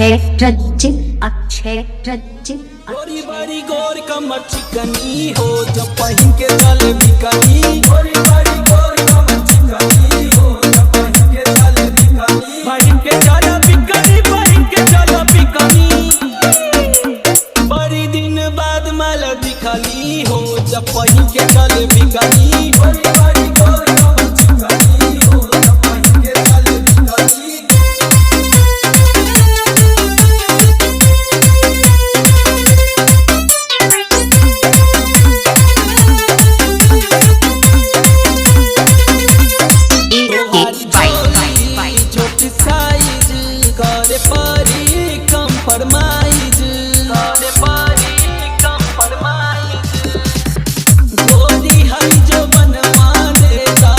अक्षय रचित गोरी बारी गोर कमर चिकनी हो जब पहन के चले बिकनी। गोरी बारी गोर कमर चिकनी हो जब पहन के चले बिकनी। पहन के चला बिकनी, पहन के चला बिकनी। बड़ी दिन बाद माला दिखली हो जब पहन के चले बिकनी। गोरी बारी गोर कमर चिकनी हो जब पहन के चले बिकनी। छोटी साइज करे परी कम फरमाइज, करे परी कम फरमाइज। गोरी हरी जो बनवा देगा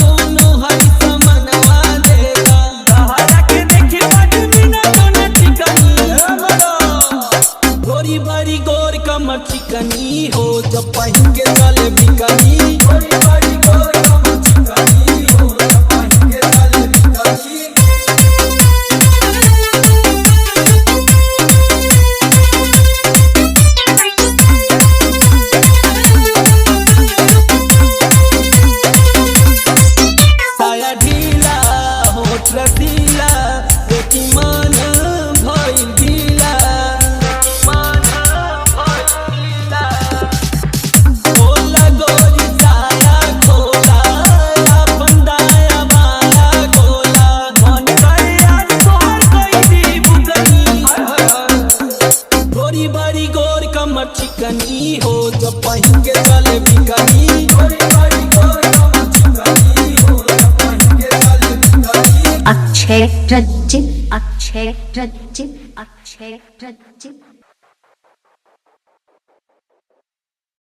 दोनों हरी समनवा देगा। सहारा के देखी आदमी ना दोनों चिकनी। गोरी बारी गोर कमर चिकनी हो जब पहन के चले बिकनी। गोरी बारी गोर कमर चिकनी हो जब पहन के चले बिकनी। साया ढीला होठ रसीला देखी मन भइल ढीला, मन भइल ढीला। खोला गोरी साया खोला अपन दाया बाया खोला। मन करे आज तोहर कोई दी बुगनी। गोरी बारी गोर कमर चिकनी हो जब पहन के चले बिकनी। गोरी बारी गोर कमर चिकनी हो जब पहन के चले बिकनी। अक्षय रचित